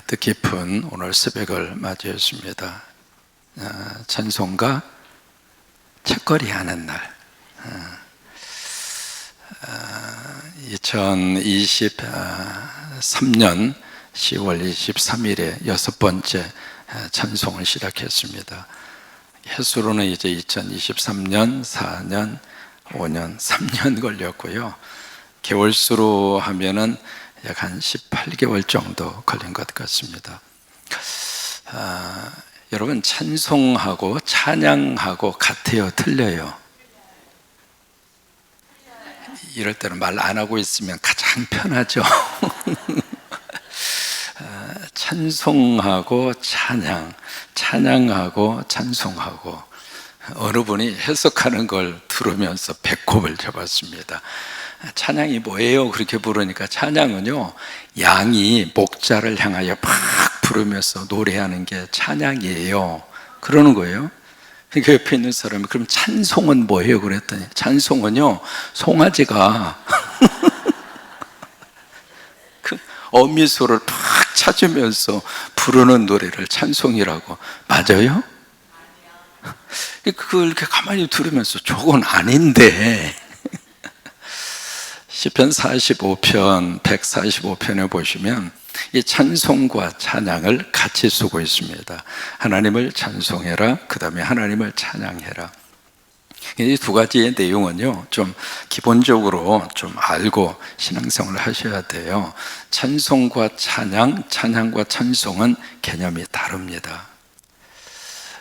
뜻깊은 오늘 새벽을 맞이했습니다. 찬송가 책거리 하는 날. 2023년 10월 23일에 여섯 번째 찬송을 시작했습니다. 해수로는 이제 2023년, 4년, 5년, 3년 걸렸고요. 개월수로 하면은 약 한 18개월 정도 걸린 것 같습니다. 여러분, 찬송하고 찬양하고 같아요, 틀려요? 이럴 때는 말 안 하고 있으면 가장 편하죠. 찬송하고 찬양, 찬양하고 찬송하고, 어느 분이 해석하는 걸 들으면서 배꼽을 잡았습니다. 찬양이 뭐예요? 그렇게 부르니까, 찬양은요, 양이 목자를 향하여 팍 부르면서 노래하는 게 찬양이에요, 그러는 거예요. 그러니까 옆에 있는 사람이, 그럼 찬송은 뭐예요? 그랬더니, 찬송은요, 송아지가 그 어미소를 팍 찾으면서 부르는 노래를 찬송이라고. 맞아요? 그걸 이렇게 가만히 들으면서 저건 아닌데. 시편 45편, 145편에 보시면 이 찬송과 찬양을 같이 쓰고 있습니다. 하나님을 찬송해라, 그 다음에 하나님을 찬양해라. 이 두 가지의 내용은요, 좀 기본적으로 좀 알고 신앙생활을 하셔야 돼요. 찬송과 찬양, 찬양과 찬송은 개념이 다릅니다.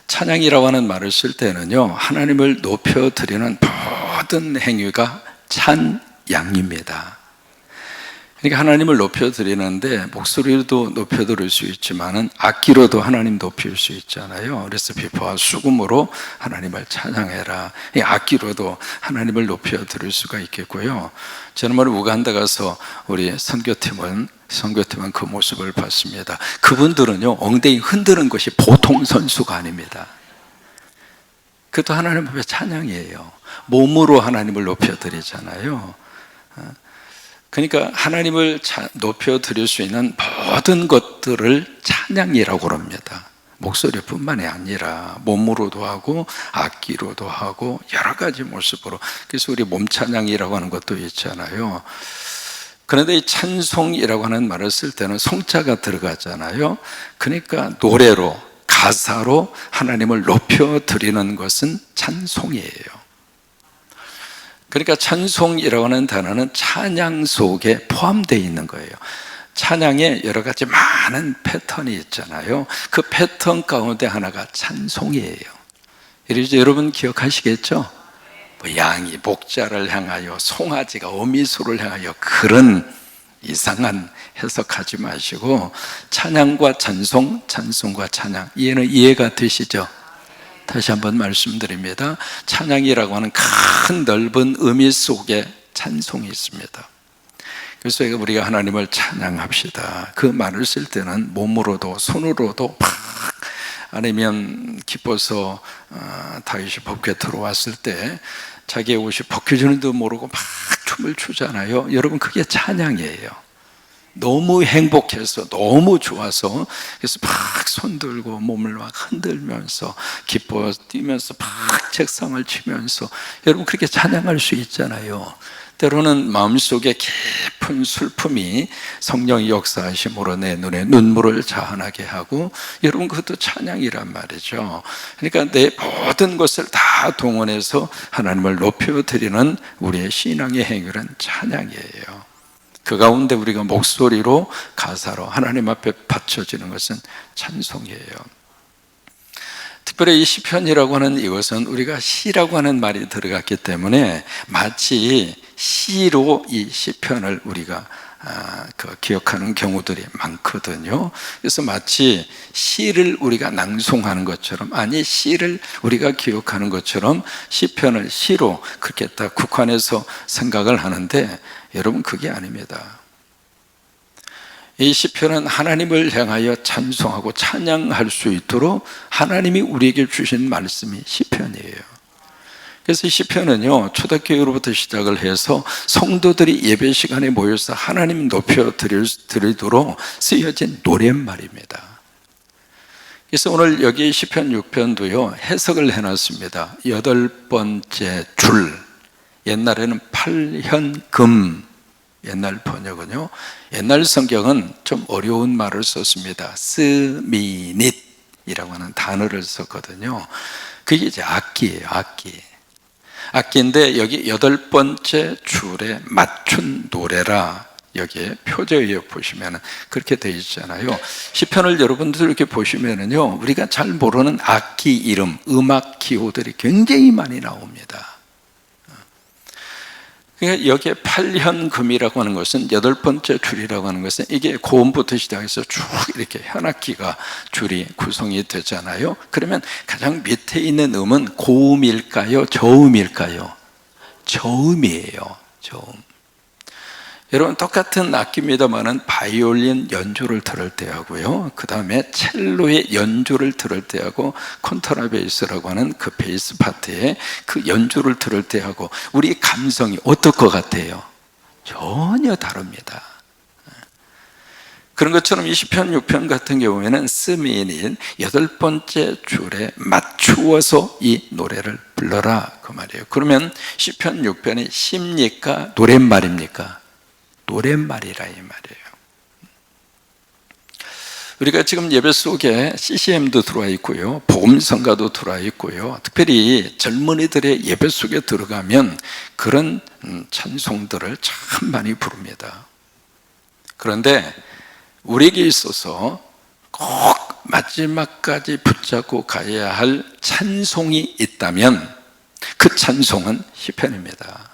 찬양이라고 하는 말을 쓸 때는요, 하나님을 높여드리는 모든 행위가 찬양입니다. 그러니까 하나님을 높여드리는데 목소리로도 높여드릴 수 있지만은 악기로도 하나님 높일 수 있잖아요. 그래서 비파와 수금으로 하나님을 찬양해라, 이 악기로도 하나님을 높여드릴 수가 있겠고요. 지난번에 우간다 가서 우리 선교팀은 그 모습을 봤습니다. 그분들은요, 엉덩이 흔드는 것이 보통 선수가 아닙니다. 그것도 하나님 앞에 찬양이에요. 몸으로 하나님을 높여드리잖아요. 그러니까 하나님을 높여드릴 수 있는 모든 것들을 찬양이라고 합니다. 목소리뿐만이 아니라 몸으로도 하고 악기로도 하고 여러 가지 모습으로. 그래서 우리 몸 찬양이라고 하는 것도 있잖아요. 그런데 이 찬송이라고 하는 말을 쓸 때는 송자가 들어가잖아요. 그러니까 노래로, 가사로 하나님을 높여드리는 것은 찬송이에요. 그러니까 찬송이라고 하는 단어는 찬양 속에 포함되어 있는 거예요. 찬양에 여러 가지 많은 패턴이 있잖아요. 그 패턴 가운데 하나가 찬송이에요. 이제 여러분 기억하시겠죠? 양이 목자를 향하여, 송아지가 어미소를 향하여, 그런 이상한 해석하지 마시고 찬양과 찬송, 찬송과 찬양, 이해가 되시죠? 다시 한번 말씀드립니다. 찬양이라고 하는 큰 넓은 의미 속에 찬송이 있습니다. 그래서 우리가 하나님을 찬양합시다, 그 말을 쓸 때는 몸으로도 손으로도 팍, 아니면 기뻐서 다윗이 법궤 들어왔을 때 자기의 옷이 벗겨지는도 모르고 막 춤을 추잖아요. 여러분, 그게 찬양이에요. 너무 행복해서, 너무 좋아서, 그래서 막 손들고 몸을 막 흔들면서 기뻐 뛰면서 막 책상을 치면서, 여러분 그렇게 찬양할 수 있잖아요. 때로는 마음속에 깊은 슬픔이 성령의 역사하심으로 내 눈에 눈물을 자아나게 하고, 여러분 그것도 찬양이란 말이죠. 그러니까 내 모든 것을 다 동원해서 하나님을 높여드리는 우리의 신앙의 행위는 찬양이에요. 그 가운데 우리가 목소리로, 가사로 하나님 앞에 바쳐지는 것은 찬송이에요. 특별히 이 시편이라고 하는 이것은 우리가 시라고 하는 말이 들어갔기 때문에 마치 시로 이 시편을 우리가 기억하는 경우들이 많거든요. 그래서 마치 시를 우리가 낭송하는 것처럼, 아니 시를 우리가 기억하는 것처럼 시편을 시로 그렇게 딱 국한해서 생각을 하는데, 여러분 그게 아닙니다. 이 시편은 하나님을 향하여 찬송하고 찬양할 수 있도록 하나님이 우리에게 주신 말씀이 시편이에요. 그래서 이 시편은요, 초대교회로부터 시작을 해서 성도들이 예배 시간에 모여서 하나님 높여 드리도록 쓰여진 노랫말입니다. 그래서 오늘 여기 시편 6편도요 해석을 해놨습니다. 8번째 줄, 옛날에는 팔현금, 옛날 번역은요, 옛날 성경은 좀 어려운 말을 썼습니다. 스미닛이라고 하는 단어를 썼거든요. 그게 이제 악기예요, 악기. 악기인데 여기 8번째 줄에 맞춘 노래라, 여기에 표제에 보시면 그렇게 되어 있잖아요. 시편을 여러분들 이렇게 보시면은요, 우리가 잘 모르는 악기 이름, 음악 기호들이 굉장히 많이 나옵니다. 그러니까 여기에 팔현금이라고 하는 것은, 8번째 줄이라고 하는 것은, 이게 고음부터 시작해서 쭉 이렇게 현악기가 줄이 구성이 되잖아요. 그러면 가장 밑에 있는 음은 고음일까요? 저음일까요? 저음이에요. 저음. 여러분, 똑같은 악기입니다만은 바이올린 연주를 들을 때 하고요, 그 다음에 첼로의 연주를 들을 때 하고, 콘트라베이스라고 하는 그 베이스 파트의 그 연주를 들을 때 하고, 우리 감성이 어떨 것 같아요? 전혀 다릅니다. 그런 것처럼 이 시편 6편 같은 경우에는 스미닛 8번째 줄에 맞추어서 이 노래를 불러라, 그 말이에요. 그러면 시편 6편이 시입니까? 노랫말입니까? 노랫말이라 이 말이에요. 우리가 지금 예배 속에 CCM도 들어와 있고요, 복음성가도 들어와 있고요, 특별히 젊은이들의 예배 속에 들어가면 그런 찬송들을 참 많이 부릅니다. 그런데 우리에게 있어서 꼭 마지막까지 붙잡고 가야 할 찬송이 있다면 그 찬송은 시편입니다.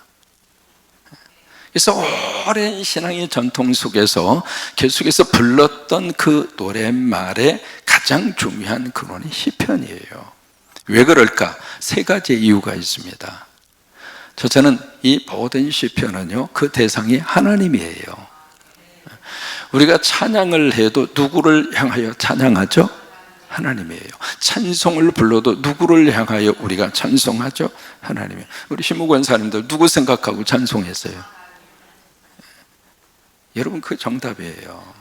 그래서 오랜 신앙의 전통 속에서 계속해서 불렀던 그 노랫말의 가장 중요한 근원이 시편이에요. 왜 그럴까? 3가지 이유가 있습니다. 첫째는 이 모든 시편은요, 그 대상이 하나님이에요. 우리가 찬양을 해도 누구를 향하여 찬양하죠? 하나님이에요. 찬송을 불러도 누구를 향하여 우리가 찬송하죠? 하나님이에요. 우리 신무권사님들 누구 생각하고 찬송했어요? 여러분, 그 정답이에요.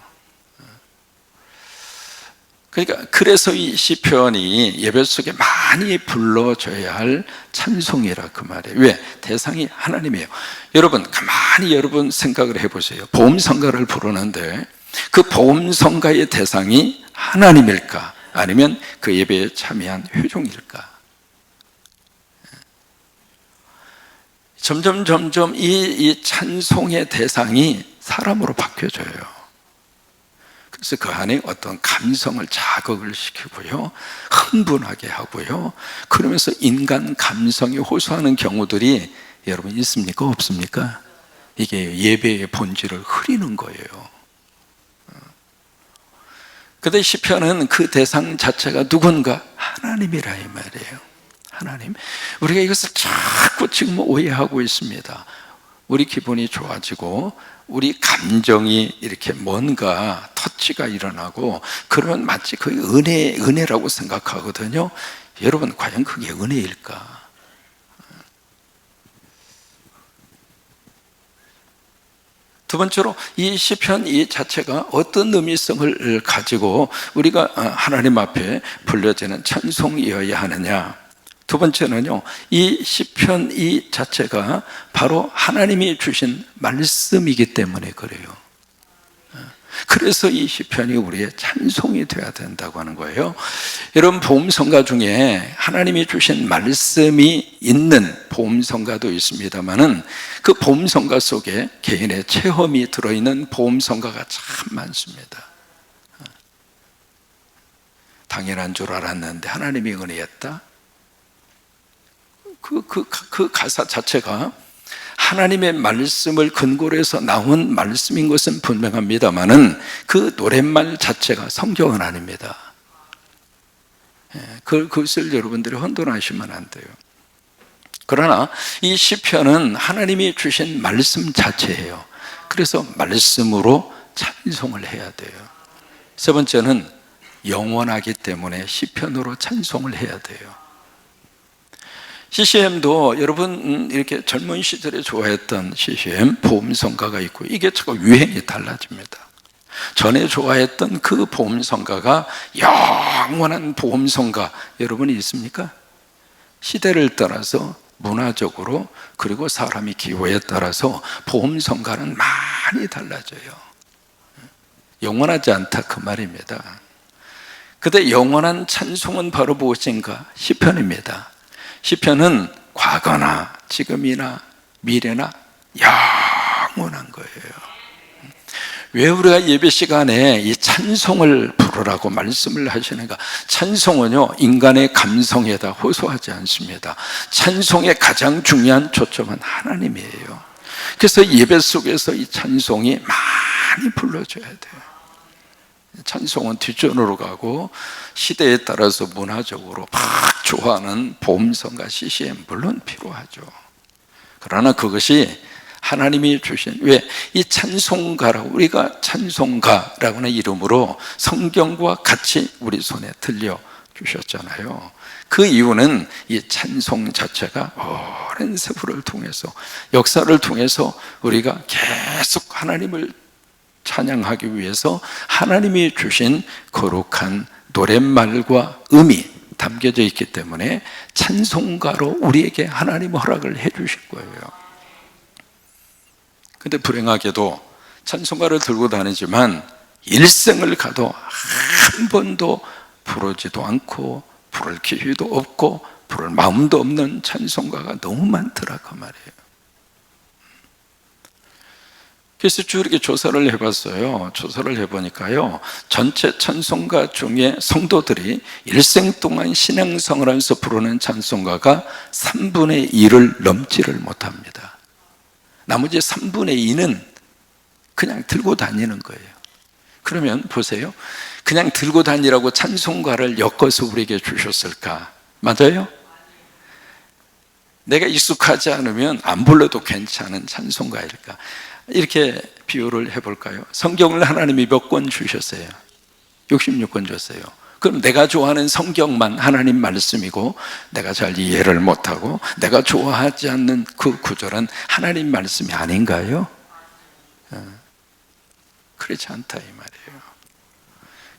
그러니까 그래서 이 시편이 예배 속에 많이 불러줘야 할 찬송이라 그 말이에요. 왜? 대상이 하나님이에요. 여러분, 가만히 여러분 생각을 해보세요. 복음성가를 부르는데 그 복음성가의 대상이 하나님일까? 아니면 그 예배에 참여한 회중일까? 점점 이 찬송의 대상이 사람으로 바뀌어져요. 그래서 그 안에 어떤 감성을 자극을 시키고요, 흥분하게 하고요, 그러면서 인간 감성이 호소하는 경우들이 여러분 있습니까? 없습니까? 이게 예배의 본질을 흐리는 거예요. 그런데 시편은 그 대상 자체가 누군가? 하나님이라 이 말이에요. 하나님. 우리가 이것을 자꾸 지금 오해하고 있습니다. 우리 기분이 좋아지고 우리 감정이 이렇게 뭔가 터치가 일어나고 그러면 마치 그게 은혜라고 생각하거든요. 여러분, 과연 그게 은혜일까? 두 번째로 이 시편 이 자체가 어떤 의미성을 가지고 우리가 하나님 앞에 불려지는 찬송이어야 하느냐. 두 번째는요, 이 시편 이 자체가 바로 하나님이 주신 말씀이기 때문에 그래요. 그래서 이 시편이 우리의 찬송이 되어야 된다고 하는 거예요. 여러분, 복음성가 중에 하나님이 주신 말씀이 있는 복음성가도 있습니다만은 그 복음성가 속에 개인의 체험이 들어있는 복음성가가 참 많습니다. 당연한 줄 알았는데 하나님이 은혜였다. 그 가사 자체가 하나님의 말씀을 근거로 해서 나온 말씀인 것은 분명합니다만은 그 노랫말 자체가 성경은 아닙니다. 그것을 여러분들이 혼돈하시면 안 돼요. 그러나 이 시편은 하나님이 주신 말씀 자체예요. 그래서 말씀으로 찬송을 해야 돼요. 세 번째는 영원하기 때문에 시편으로 찬송을 해야 돼요. CCM도 여러분 이렇게 젊은 시절에 좋아했던 CCM 보험성가가 있고 이게 자꾸 유행이 달라집니다. 전에 좋아했던 그 보험성가가 영원한 보험성가 여러분이 있습니까? 시대를 따라서 문화적으로 그리고 사람의 기호에 따라서 보험성가는 많이 달라져요. 영원하지 않다 그 말입니다. 근데 영원한 찬송은 바로 무엇인가? 시편입니다. 시편은 과거나 지금이나 미래나 영원한 거예요. 왜 우리가 예배 시간에 이 찬송을 부르라고 말씀을 하시는가? 찬송은요, 인간의 감성에다 호소하지 않습니다. 찬송의 가장 중요한 초점은 하나님이에요. 그래서 예배 속에서 이 찬송이 많이 불러줘야 돼요. 찬송은 뒷전으로 가고 시대에 따라서 문화적으로 막 좋아하는 보험성가 CCM 물론 필요하죠. 그러나 그것이 하나님이 주신, 왜 이 찬송가라고, 우리가 찬송가라고 하는 이름으로 성경과 같이 우리 손에 들려주셨잖아요. 그 이유는 이 찬송 자체가 오랜 세월을 통해서, 역사를 통해서 우리가 계속 하나님을 찬양하기 위해서 하나님이 주신 거룩한 노랫말과 음이 담겨져 있기 때문에 찬송가로 우리에게 하나님 허락을 해 주신 거예요. 근데 불행하게도 찬송가를 들고 다니지만 일생을 가도 한 번도 부르지도 않고 부를 기회도 없고 부를 마음도 없는 찬송가가 너무 많더라 그 말이에요. 그래서 쭉 이렇게 조사를 해봤어요. 조사를 해보니까요, 전체 찬송가 중에 성도들이 일생 동안 신앙생활을 하면서 부르는 찬송가가 3분의 1을 넘지를 못합니다. 나머지 3분의 2는 그냥 들고 다니는 거예요. 그러면 보세요, 그냥 들고 다니라고 찬송가를 엮어서 우리에게 주셨을까? 맞아요? 내가 익숙하지 않으면 안 불러도 괜찮은 찬송가일까? 이렇게 비유를 해볼까요? 성경을 하나님이 몇 권 주셨어요? 66권 줬어요. 그럼 내가 좋아하는 성경만 하나님 말씀이고 내가 잘 이해를 못하고 내가 좋아하지 않는 그 구절은 하나님 말씀이 아닌가요? 그렇지 않다 이 말이에요.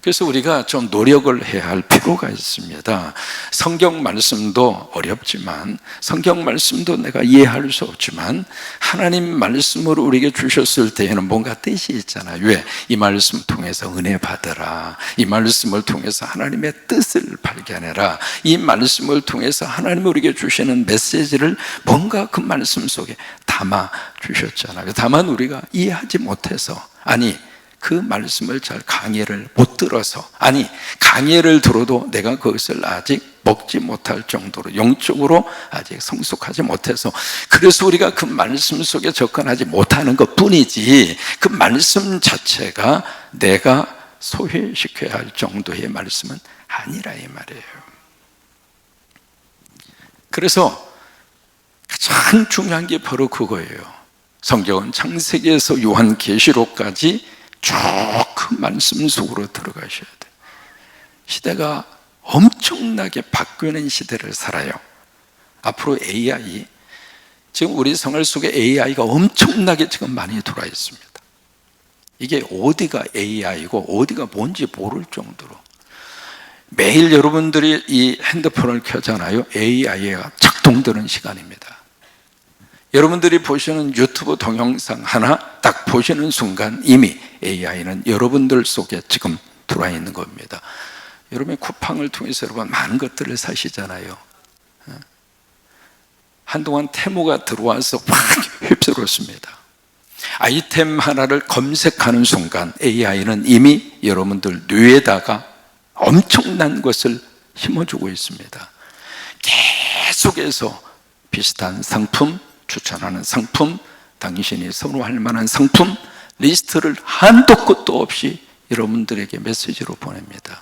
그래서 우리가 좀 노력을 해야 할 필요가 있습니다. 성경 말씀도 어렵지만, 성경 말씀도 내가 이해할 수 없지만 하나님 말씀으로 우리에게 주셨을 때에는 뭔가 뜻이 있잖아요. 왜? 이 말씀 통해서 은혜 받으라, 이 말씀을 통해서 하나님의 뜻을 발견해라, 이 말씀을 통해서 하나님이 우리에게 주시는 메시지를 뭔가 그 말씀 속에 담아 주셨잖아요. 다만 우리가 이해하지 못해서, 아니 그 말씀을 잘 강의를 못 들어서, 아니 강의를 들어도 내가 그것을 아직 먹지 못할 정도로 영적으로 아직 성숙하지 못해서, 그래서 우리가 그 말씀 속에 접근하지 못하는 것 뿐이지 그 말씀 자체가 내가 소외시켜야 할 정도의 말씀은 아니라 이 말이에요. 그래서 가장 중요한 게 바로 그거예요. 성경은 창세기에서 요한계시록까지 쭉 그 말씀 속으로 들어가셔야 돼요. 시대가 엄청나게 바뀌는 시대를 살아요. 앞으로 AI, 지금 우리 생활 속에 AI가 엄청나게 지금 많이 들어와 있습니다. 이게 어디가 AI고 어디가 뭔지 모를 정도로 매일 여러분들이 이 핸드폰을 켜잖아요. AI가 작동되는 시간입니다. 여러분들이 보시는 유튜브 동영상 하나 딱 보시는 순간 이미 AI는 여러분들 속에 지금 들어와 있는 겁니다. 여러분이 쿠팡을 통해서 여러분 많은 것들을 사시잖아요. 한동안 테무가 들어와서 확 휩쓸었습니다. 아이템 하나를 검색하는 순간 AI는 이미 여러분들 뇌에다가 엄청난 것을 심어주고 있습니다. 계속해서 비슷한 상품, 추천하는 상품, 당신이 선호할 만한 상품 리스트를 한도 끝도 없이 여러분들에게 메시지로 보냅니다.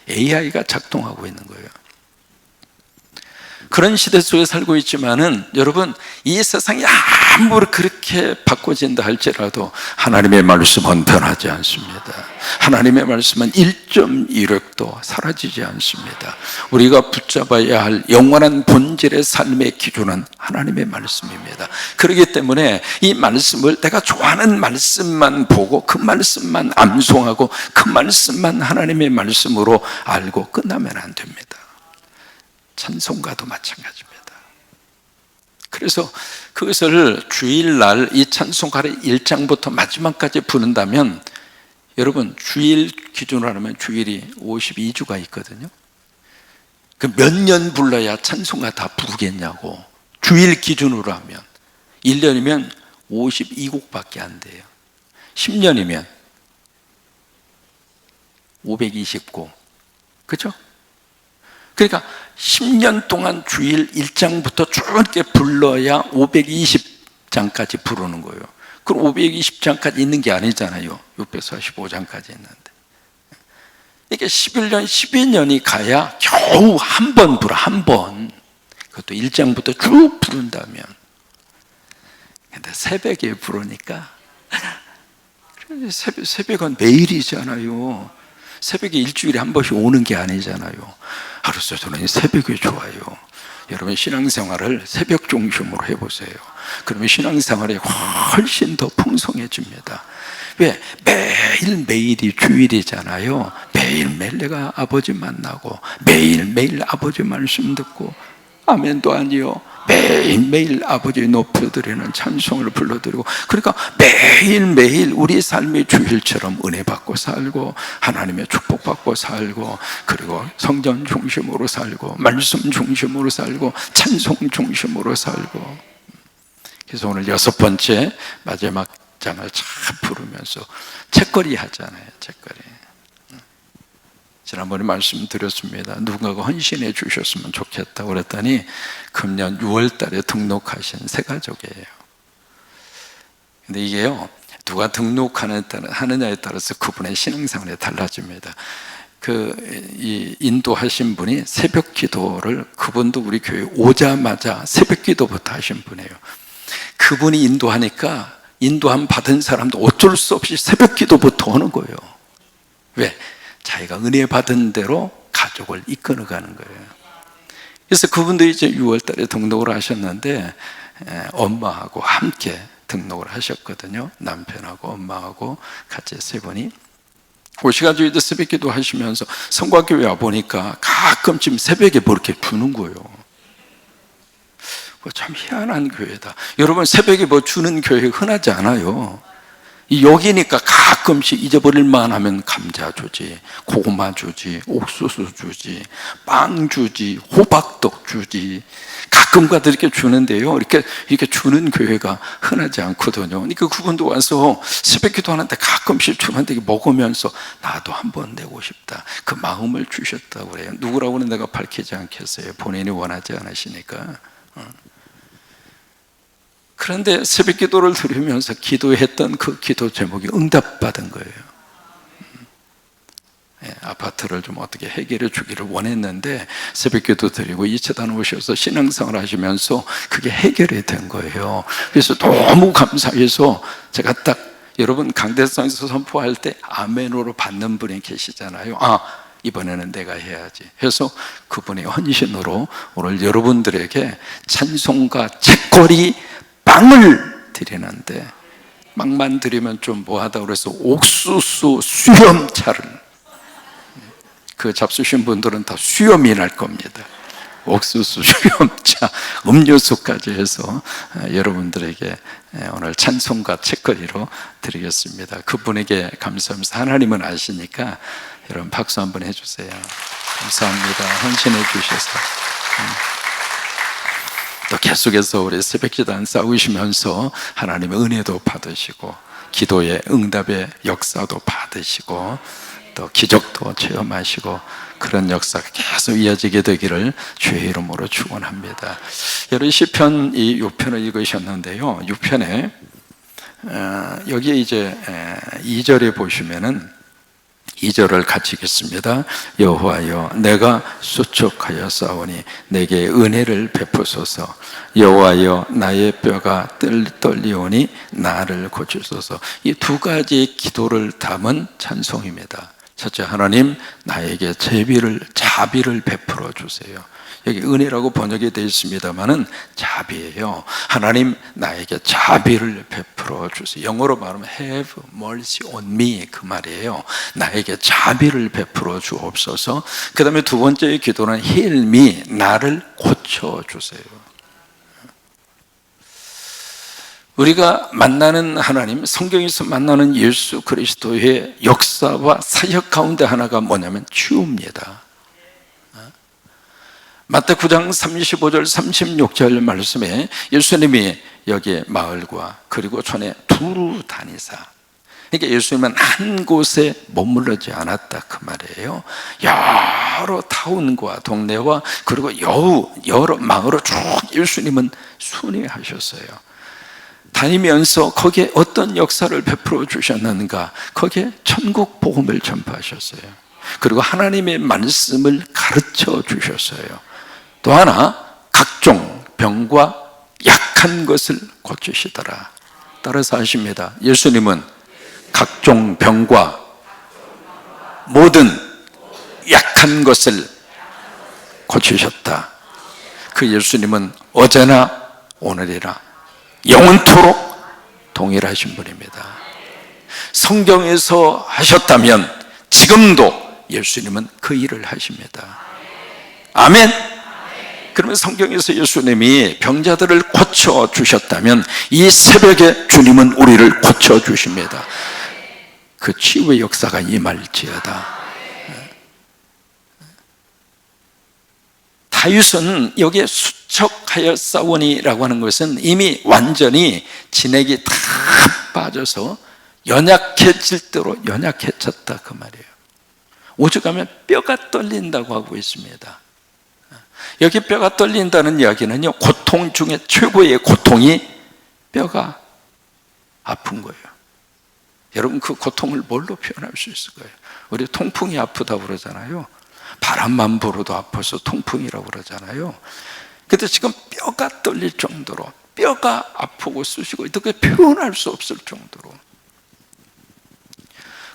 AI가 작동하고 있는 거예요. 그런 시대 속에 살고 있지만은 여러분, 이 세상이 아무리 그렇게 바꿔진다 할지라도 하나님의 말씀은 변하지 않습니다. 하나님의 말씀은 1.1획도 사라지지 않습니다. 우리가 붙잡아야 할 영원한 본질의 삶의 기준은 하나님의 말씀입니다. 그렇기 때문에 이 말씀을 내가 좋아하는 말씀만 보고 그 말씀만 암송하고 그 말씀만 하나님의 말씀으로 알고 끝나면 안 됩니다. 찬송가도 마찬가지입니다. 그래서 그것을 주일날 이 찬송가를 1장부터 마지막까지 부른다면, 여러분 주일 기준으로 하면 주일이 52주가 있거든요. 그 몇 년 불러야 찬송가 다 부르겠냐고. 주일 기준으로 하면 1년이면 52곡밖에 안 돼요. 10년이면 520곡. 그렇죠? 그러니까 10년 동안 주일 1장부터 쭉 이렇게 불러야 520장까지 부르는 거예요. 그럼 520장까지 있는 게 아니잖아요. 645장까지 있는데. 이게 11년, 12년이 가야 겨우 한 번 불어, 한 번. 그것도 1장부터 쭉 부른다면. 근데 새벽에 부르니까, 새벽은 매일이잖아요. 새벽에 일주일에 한 번씩 오는 게 아니잖아요. 하루서 저는 새벽이 좋아요. 여러분 신앙생활을 새벽 중심으로 해보세요. 그러면 신앙생활이 훨씬 더 풍성해집니다. 왜? 매일매일이 주일이잖아요. 매일매일 내가 아버지 만나고 매일매일 아버지 말씀 듣고 아멘도 아니요, 매일매일 아버지 높여드리는 찬송을 불러드리고, 그러니까 매일매일 우리 삶의 주일처럼 은혜 받고 살고 하나님의 축복 받고 살고, 그리고 성전 중심으로 살고 말씀 중심으로 살고 찬송 중심으로 살고. 그래서 오늘 6번째 마지막 장을 잘 부르면서 책거리 하잖아요. 책거리. 지난번에 말씀드렸습니다. 누군가가 헌신해 주셨으면 좋겠다고 그랬더니 금년 6월 달에 등록하신 새 가족이에요. 근데 이게요, 누가 등록하느냐에 따라서 그분의 신앙생활이 달라집니다. 이 인도하신 분이 새벽 기도를, 그분도 우리 교회 오자마자 새벽 기도부터 하신 분이에요. 그분이 인도하니까 인도함 받은 사람도 어쩔 수 없이 새벽 기도부터 하는 거예요. 왜? 자기가 은혜 받은 대로 가족을 이끌어가는 거예요. 그래서 그분도 이제 6월 달에 등록을 하셨는데, 엄마하고 함께 등록을 하셨거든요. 남편하고 엄마하고 같이 세 분이 오셔가지고 이제 새벽 기도 하시면서 성곽교회 와보니까 가끔쯤 새벽에 뭐 이렇게 주는 거예요. 참 희한한 교회다. 여러분, 새벽에 뭐 주는 교회 흔하지 않아요. 여기니까 가끔씩 잊어버릴만 하면 감자 주지, 고구마 주지, 옥수수 주지, 빵 주지, 호박떡 주지. 가끔가다 이렇게 주는데요, 이렇게 주는 교회가 흔하지 않거든요. 그러니까 그분도 와서 새벽 기도 하는데 가끔씩 주는데 먹으면서 나도 한번 내고 싶다, 그 마음을 주셨다고 그래요. 누구라고는 내가 밝히지 않겠어요. 본인이 원하지 않으시니까. 그런데 새벽 기도를 들으면서 기도했던 그 기도 제목이 응답받은 거예요. 아파트를 좀 어떻게 해결해 주기를 원했는데 새벽 기도 드리고 이체단 오셔서 신앙생활 하시면서 그게 해결이 된 거예요. 그래서 너무 감사해서 제가 딱, 여러분 강대상에서 선포할 때 아멘으로 받는 분이 계시잖아요. 이번에는 내가 해야지 해서 그분의 헌신으로 오늘 여러분들에게 찬송가 책거리 빵을 드리는데, 빵만 드리면 좀 뭐하다 그래서 옥수수 수염차를, 그 잡수신 분들은 다 수염이 날 겁니다. 옥수수 수염차 음료수까지 해서 여러분들에게 오늘 찬송가 책거리로 드리겠습니다. 그분에게 감사하면서, 하나님은 아시니까 여러분 박수 한번 해주세요. 감사합니다. 헌신해 주셔서. 또 계속해서 우리 새벽기도 싸우시면서 하나님의 은혜도 받으시고 기도의 응답의 역사도 받으시고 또 기적도 체험하시고 그런 역사가 계속 이어지게 되기를 주의 이름으로 축원합니다. 여러분 시편 이 6편을 읽으셨는데요, 6편에 여기에 이제 2절에 보시면은 2절을 같이 읽겠습니다. 여호와여 내가 수척하여 싸우니 내게 은혜를 베푸소서. 여호와여 나의 뼈가 떨리오니 나를 고치소서. 이 두 가지 기도를 담은 찬송입니다. 첫째, 하나님 나에게 자비를 베풀어 주세요. 여기 은혜라고 번역이 되어 있습니다만은 자비예요. 하나님 나에게 자비를 베풀어 주세요. 영어로 말하면 have mercy on me, 그 말이에요. 나에게 자비를 베풀어 주옵소서. 그 다음에 두 번째 기도는 heal me, 나를 고쳐 주세요. 우리가 만나는 하나님, 성경에서 만나는 예수 그리스도의 역사와 사역 가운데 하나가 뭐냐면 치유입니다. 마태 9장 35절 36절 말씀에 예수님이 여기 마을과 그리고 촌에 두루 다니사, 그러니까 예수님은 한 곳에 머무르지 않았다 그 말이에요. 여러 타운과 동네와 그리고 여러 마을을 쭉 예수님은 순회하셨어요. 다니면서 거기에 어떤 역사를 베풀어 주셨는가? 거기에 천국 복음을 전파하셨어요. 그리고 하나님의 말씀을 가르쳐 주셨어요. 또 하나, 각종 병과 약한 것을 고치시더라. 따라서 하십니다. 예수님은 각종 병과 모든 약한 것을 고치셨다. 그 예수님은 어제나 오늘이나 영원토록 동일하신 분입니다. 성경에서 하셨다면 지금도 예수님은 그 일을 하십니다. 아멘. 그러면 성경에서 예수님이 병자들을 고쳐주셨다면 이 새벽에 주님은 우리를 고쳐주십니다. 그 치유의 역사가 임할지어다. 다윗은 여기에 수척하여 싸우니라고 하는 것은 이미 완전히 진액이 다 빠져서 연약해질 대로 연약해졌다 그 말이에요. 오죽하면 뼈가 떨린다고 하고 있습니다. 여기 뼈가 떨린다는 이야기는요, 고통 중에 최고의 고통이 뼈가 아픈 거예요. 여러분, 그 고통을 뭘로 표현할 수 있을까요? 우리 통풍이 아프다고 그러잖아요. 바람만 불어도 아파서 통풍이라고 그러잖아요. 근데 지금 뼈가 떨릴 정도로, 뼈가 아프고 쑤시고 어떻게 표현할 수 없을 정도로,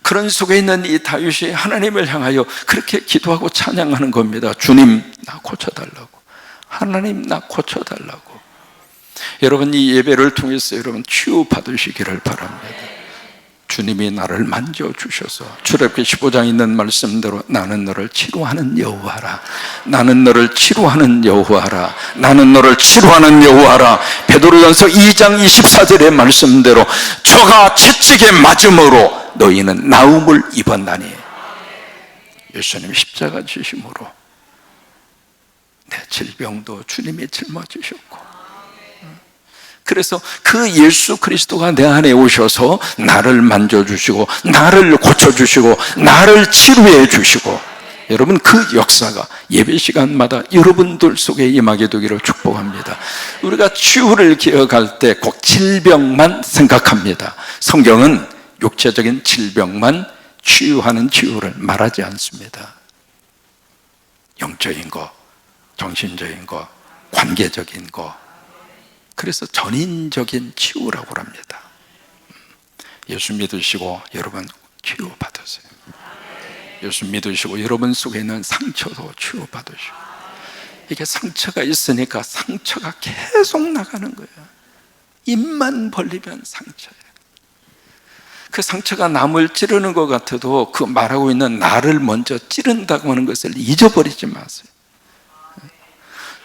그런 속에 있는 이 다윗이 하나님을 향하여 그렇게 기도하고 찬양하는 겁니다. 주님, 나 고쳐달라고. 하나님, 나 고쳐달라고. 여러분, 이 예배를 통해서 여러분 치유받으시기를 바랍니다. 주님이 나를 만져주셔서 출애굽기 15장에 있는 말씀대로 나는 너를 치료하는 여호와라. 나는 너를 치료하는 여호와라. 나는 너를 치료하는 여호와라. 베드로전서 2장 24절의 말씀대로 저가 채찍에 맞음으로 너희는 나음을 입었나니. 예수님 십자가 지심으로 내 질병도 주님이 짊어지셨고, 그래서 그 예수 그리스도가 내 안에 오셔서 나를 만져주시고 나를 고쳐주시고 나를 치료해 주시고, 여러분 그 역사가 예배 시간마다 여러분들 속에 임하게 되기를 축복합니다. 우리가 치유를 기억할 때 꼭 질병만 생각합니다. 성경은 육체적인 질병만 치유하는 치유를 말하지 않습니다. 영적인 거, 정신적인 거, 관계적인 거, 그래서 전인적인 치유라고 합니다. 예수 믿으시고 여러분 치유받으세요. 예수 믿으시고 여러분 속에 있는 상처도 치유받으시고. 이게 상처가 있으니까 상처가 계속 나가는 거예요. 입만 벌리면 상처예요. 그 상처가 남을 찌르는 것 같아도 그 말하고 있는 나를 먼저 찌른다고 하는 것을 잊어버리지 마세요.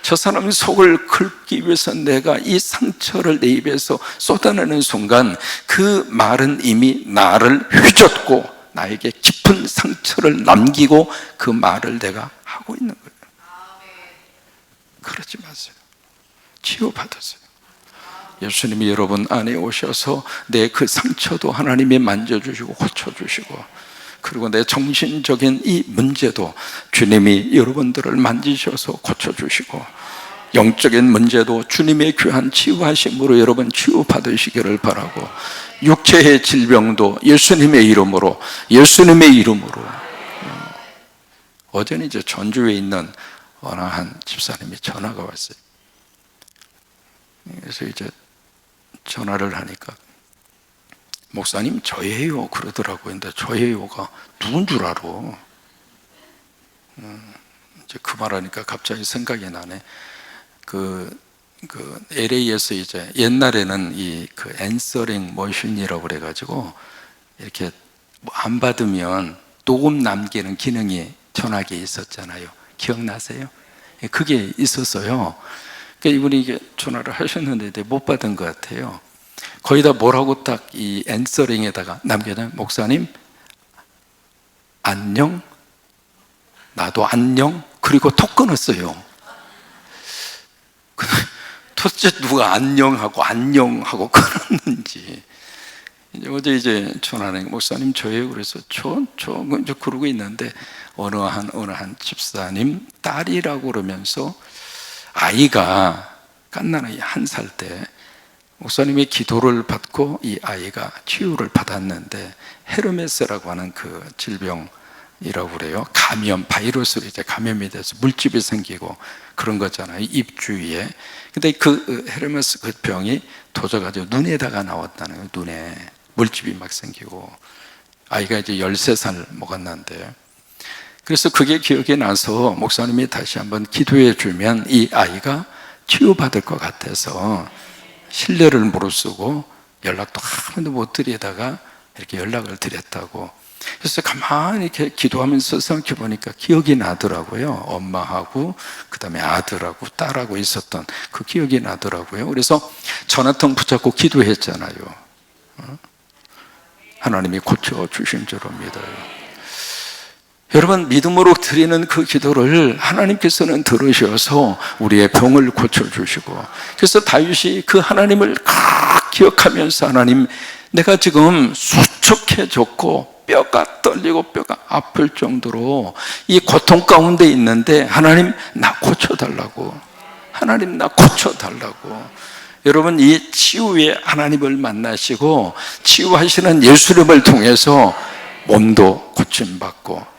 저 사람의 속을 긁기 위해서 내가 이 상처를 내 입에서 쏟아내는 순간 그 말은 이미 나를 휘젓고 나에게 깊은 상처를 남기고 그 말을 내가 하고 있는 거예요. 그러지 마세요. 치유받으세요. 예수님이 여러분 안에 오셔서 내 그 상처도 하나님이 만져주시고 고쳐주시고, 그리고 내 정신적인 이 문제도 주님이 여러분들을 만지셔서 고쳐주시고, 영적인 문제도 주님의 귀한 치유하심으로 여러분 치유받으시기를 바라고, 육체의 질병도 예수님의 이름으로, 예수님의 이름으로. 어제는 이제 전주에 있는 어느 한 집사님이 전화가 왔어요. 그래서 이제 전화를 하니까 목사님 저예요 그러더라고요. 근데 저예요가 누군 줄 알아? 이제 그 말하니까 갑자기 생각이 나네. 그 LA에서 이제 옛날에는 그 앤서링 머신이라고 그래가지고 이렇게 안 받으면 녹음 남기는 기능이 전화기에 있었잖아요. 기억나세요? 그게 있었어요. 그러니까 이분이 이게 전화를 하셨는데 못 받은 것 같아요. 거기다 뭐라고 딱 이 앤서링에다가 남겨놔요. 목사님 안녕, 나도 안녕. 그리고 톡 끊었어요. 도대체 누가 안녕하고 안녕하고 끊었는지. 어제 이제 전화는 목사님 저예요. 그래서 이제 그러고 있는데 어느 한 집사님 딸이라고 그러면서 아이가 갓난아이 1살 때 목사님의 기도를 받고 이 아이가 치유를 받았는데 헤르메스라고 하는 그 질병이라고 그래요. 감염, 바이러스로 이제 감염이 돼서 물집이 생기고 그런 거잖아요. 입 주위에. 근데 그 헤르메스 그 병이 도져가지고 눈에다가 나왔다는 거예요. 눈에 물집이 막 생기고 아이가 이제 13살 먹었는데 그래서 그게 기억이 나서 목사님이 다시 한번 기도해 주면 이 아이가 치유받을 것 같아서 신뢰를 무릅쓰고 연락도 한 번도 못 드리다가 이렇게 연락을 드렸다고. 그래서 가만히 이렇게 기도하면서 생각해 보니까 기억이 나더라고요. 엄마하고 그다음에 아들하고 딸하고 있었던 그 기억이 나더라고요. 그래서 전화통 붙잡고 기도했잖아요. 하나님이 고쳐주신 줄로 믿어요. 여러분 믿음으로 드리는 그 기도를 하나님께서는 들으셔서 우리의 병을 고쳐주시고, 그래서 다윗이 그 하나님을 기억하면서 하나님 내가 지금 수척해졌고 뼈가 떨리고 뼈가 아플 정도로 이 고통 가운데 있는데 하나님 나 고쳐달라고, 하나님 나 고쳐달라고. 여러분 이 치유의 하나님을 만나시고 치유하시는 예수님을 통해서 몸도 고침받고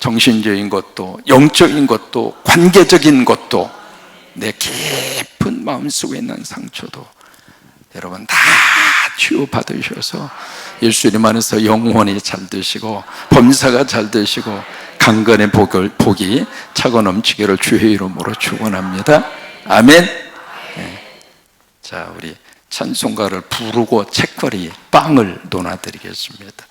정신적인 것도 영적인 것도 관계적인 것도 내 깊은 마음속에 있는 상처도 여러분 다 치유받으셔서 예수님 안에서 영혼이 잘 되시고 범사가 잘 되시고 강건의 복이 차고 넘치기를 주의 이름으로 축원합니다. 아멘. 네. 자, 우리 찬송가를 부르고 책거리 빵을 놓아드리겠습니다.